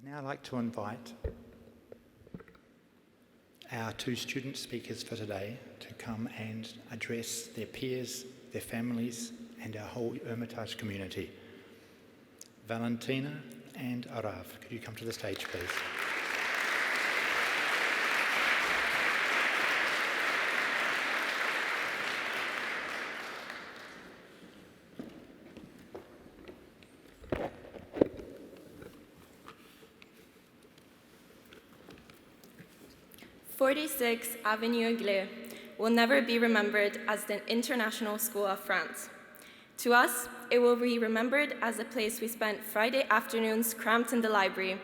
I'd now like to invite our two student speakers for today to come and address their peers, their families, and our whole Ermitage community. Valentina and Arav, could you come to the stage, please? '46 Avenue Anglais will never be remembered as the International School of France. To us, it will be remembered as a place we spent Friday afternoons cramped in the library,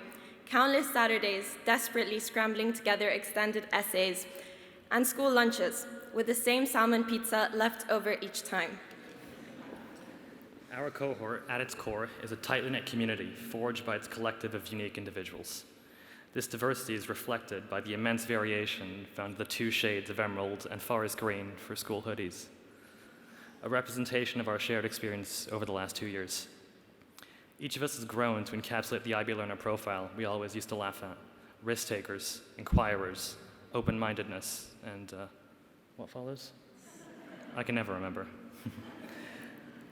countless Saturdays desperately scrambling together extended essays, and school lunches with the same salmon pizza left over each time. Our cohort, at its core, is a tightly knit community forged by its collective of unique individuals. This diversity is reflected by the immense variation found in the two shades of emerald and forest green for school hoodies, a representation of our shared experience over the last 2 years. Each of us has grown to encapsulate the IB learner profile we always used to laugh at: risk-takers, inquirers, open-mindedness, and what follows? I can never remember.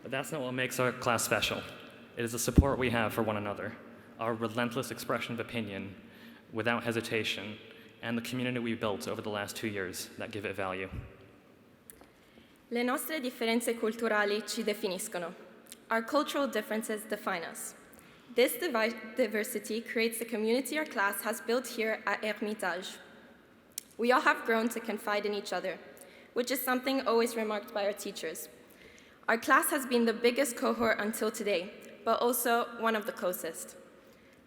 But that's not what makes our class special. It is the support we have for one another, our relentless expression of opinion without hesitation, and the community we built over the last 2 years that give it value. Le nostre differenze culturali ci definiscono. Our cultural differences define us. This diversity creates the community our class has built here at Ermitage. We all have grown to confide in each other, which is something always remarked by our teachers. Our class has been the biggest cohort until today, but also one of the closest.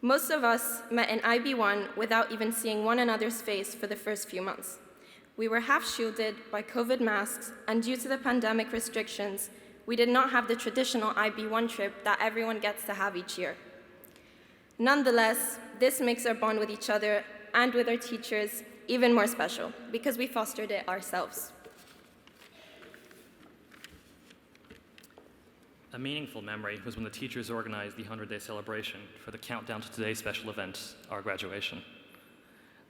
Most of us met in IB1 without even seeing one another's face for the first few months. We were half shielded by COVID masks, and due to the pandemic restrictions, we did not have the traditional IB1 trip that everyone gets to have each year. Nonetheless, this makes our bond with each other and with our teachers even more special, because we fostered it ourselves. A meaningful memory was when the teachers organized the 100-day celebration for the countdown to today's special event, our graduation.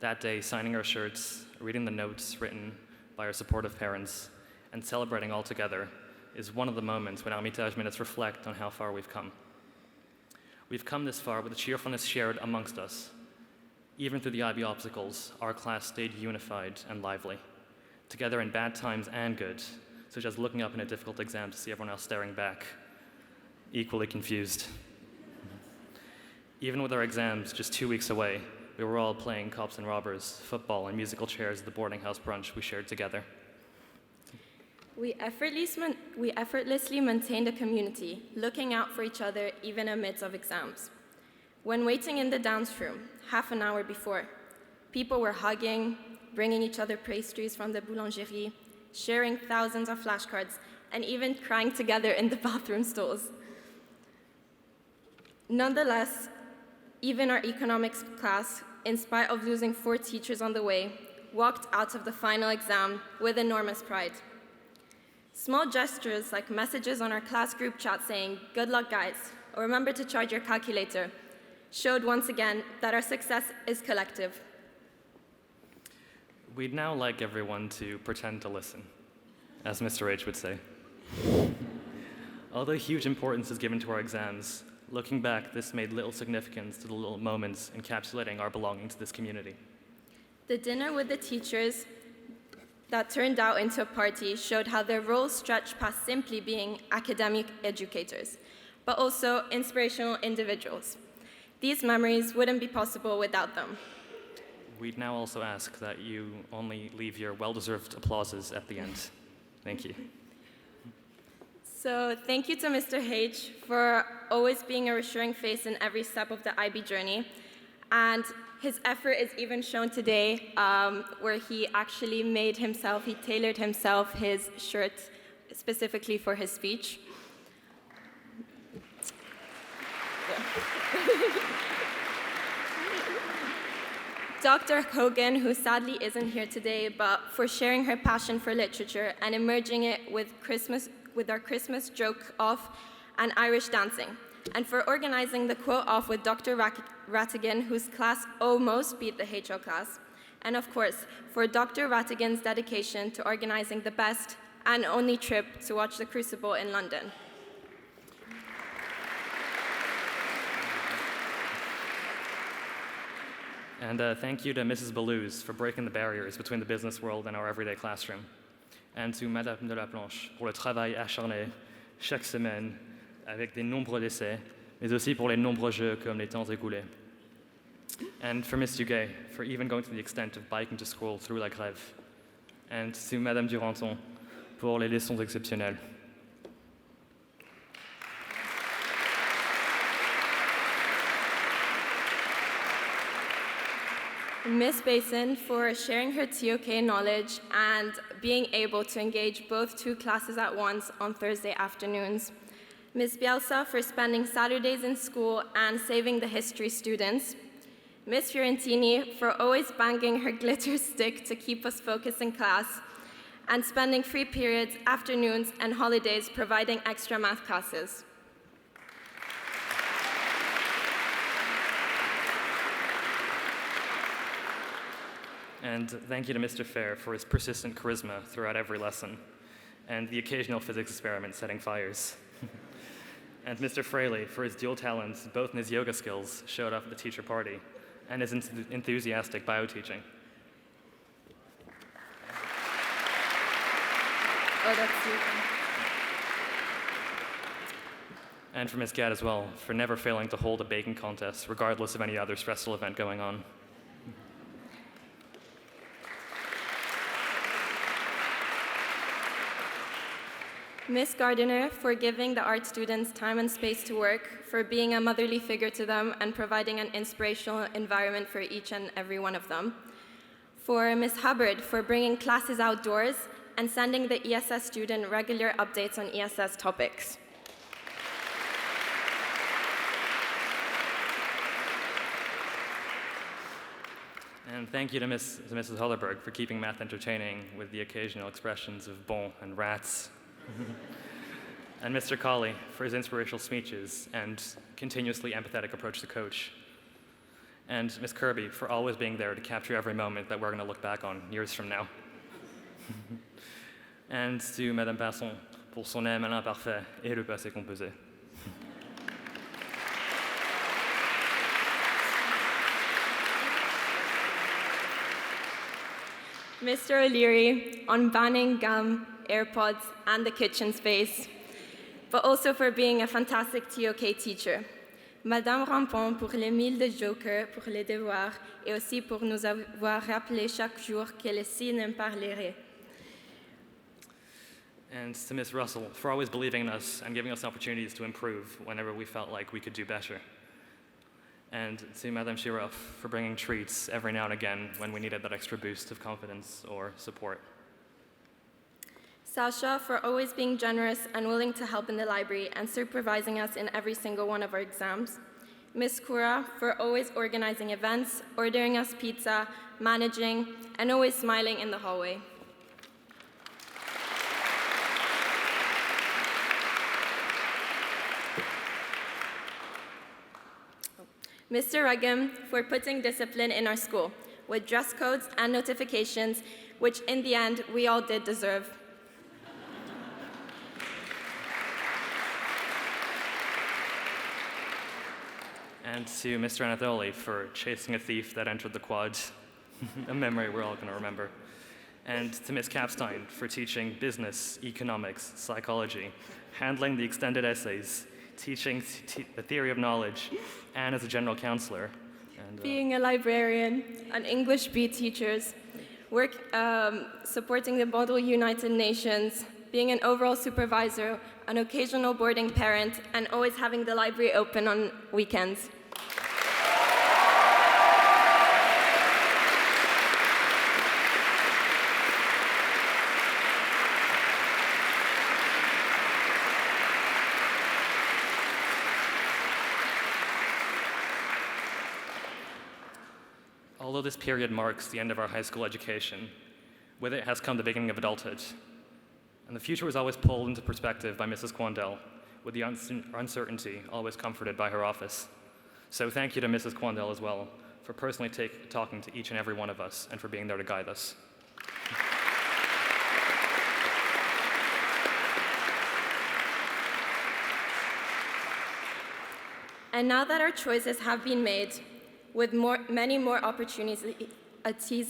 That day, signing our shirts, reading the notes written by our supportive parents, and celebrating all together is one of the moments when Ermitage minutes reflect on how far we've come. We've come this far with the cheerfulness shared amongst us. Even through the IB obstacles, our class stayed unified and lively, together in bad times and good, such as looking up in a difficult exam to see everyone else staring back, equally confused. Even with our exams just 2 weeks away, we were all playing cops and robbers, football, and musical chairs at the boarding house brunch we shared together. We effortlessly maintained a community, looking out for each other even amidst of exams. When waiting in the dance room, half an hour before, people were hugging, bringing each other pastries from the boulangerie, sharing thousands of flashcards, and even crying together in the bathroom stalls. Nonetheless, even our economics class, in spite of losing 4 teachers on the way, walked out of the final exam with enormous pride. Small gestures like messages on our class group chat saying, "Good luck, guys," or "Remember to charge your calculator," showed once again that our success is collective. We'd now like everyone to pretend to listen, as Mr. H would say. Although huge importance is given to our exams, looking back, this made little significance to the little moments encapsulating our belonging to this community. The dinner with the teachers that turned out into a party showed how their roles stretched past simply being academic educators, but also inspirational individuals. These memories wouldn't be possible without them. We'd now also ask that you only leave your well-deserved applauses at the end. Thank you. So thank you to Mr. H for always being a reassuring face in every step of the IB journey. And his effort is even shown today, where he actually he tailored himself his shirt specifically for his speech. Dr. Hogan, who sadly isn't here today, but for sharing her passion for literature and emerging it with our Christmas joke off and Irish dancing, and for organizing the quote off with Dr. Rattigan, whose class almost beat the HO class, and of course, for Dr. Rattigan's dedication to organizing the best and only trip to watch the Crucible in London. And thank you to Mrs. Balouz for breaking the barriers between the business world and our everyday classroom. And to Madame de la Planche pour le travail acharné chaque semaine avec des nombreux essais, mais aussi pour les nombreux jeux comme les temps écoulés. And for Miss Duguay for even going to the extent of biking to school through la grève. And to Madame Duranton pour les leçons exceptionnelles. Miss Basin for sharing her TOK knowledge and being able to engage both two classes at once on Thursday afternoons. Miss Bielsa for spending Saturdays in school and saving the history students. Miss Fiorentini for always banging her glitter stick to keep us focused in class and spending free periods, afternoons, and holidays providing extra math classes. And thank you to Mr. Fair for his persistent charisma throughout every lesson, and the occasional physics experiment setting fires. And Mr. Fraley for his dual talents, both in his yoga skills, showed off at the teacher party, and his enthusiastic bio-teaching. Oh, that's you. And for Ms. Gadd as well, for never failing to hold a baking contest, regardless of any other stressful event going on. Miss Gardiner for giving the art students time and space to work, for being a motherly figure to them and providing an inspirational environment for each and every one of them. For Miss Hubbard for bringing classes outdoors and sending the ESS student regular updates on ESS topics. And thank you to Mrs. Hollerberg for keeping math entertaining with the occasional expressions of bon and rats. And Mr. Colley for his inspirational speeches and continuously empathetic approach to coach. And Ms. Kirby for always being there to capture every moment that we're going to look back on years from now. And to Madame Passon pour son aime à l'imparfait et le passé composé. Mr. O'Leary on banning gum, AirPods, and the kitchen space, but also for being a fantastic TOK teacher. Madame Rampon pour les 1000 de Joker pour les devoirs et aussi pour nous avoir rappelé chaque jour qu'elle aussi n'en parlerait. And to Ms. Russell for always believing in us and giving us opportunities to improve whenever we felt like we could do better. And to Madame Shiroff for bringing treats every now and again when we needed that extra boost of confidence or support. Sasha for always being generous and willing to help in the library and supervising us in every single one of our exams. Miss Kura for always organizing events, ordering us pizza, managing, and always smiling in the hallway. Mr. Ruggam for putting discipline in our school with dress codes and notifications, which in the end we all did deserve. And to Mr. Anatoli for chasing a thief that entered the quad, a memory we're all going to remember. And to Ms. Capstein for teaching business, economics, psychology, handling the extended essays, teaching the theory of knowledge, and as a general counselor. And, being a librarian, an English B teachers, supporting the Model United Nations, being an overall supervisor, an occasional boarding parent, and always having the library open on weekends. Although this period marks the end of our high school education, with it has come the beginning of adulthood. And the future was always pulled into perspective by Mrs. Quandel with the uncertainty always comforted by her office. So thank you to Mrs. Quandel as well for personally talking to each and every one of us and for being there to guide us. And now that our choices have been made, with many more opportunities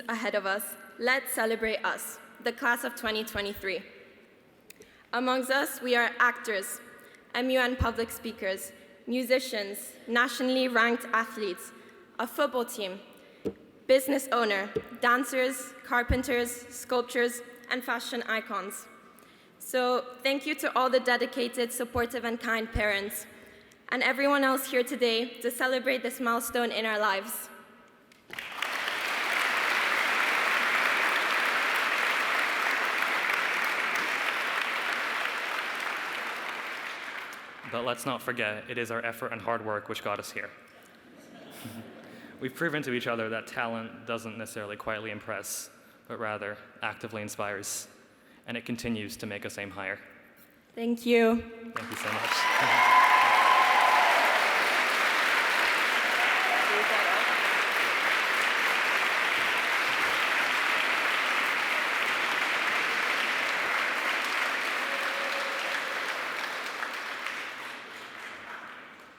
ahead of us, let's celebrate us, the class of 2023. Amongst us, we are actors, MUN public speakers, musicians, nationally ranked athletes, a football team, business owner, dancers, carpenters, sculptors, and fashion icons. So thank you to all the dedicated, supportive, and kind parents, and everyone else here today to celebrate this milestone in our lives. But let's not forget, it is our effort and hard work which got us here. We've proven to each other that talent doesn't necessarily quietly impress, but rather actively inspires, and it continues to make us aim higher. Thank you. Thank you so much.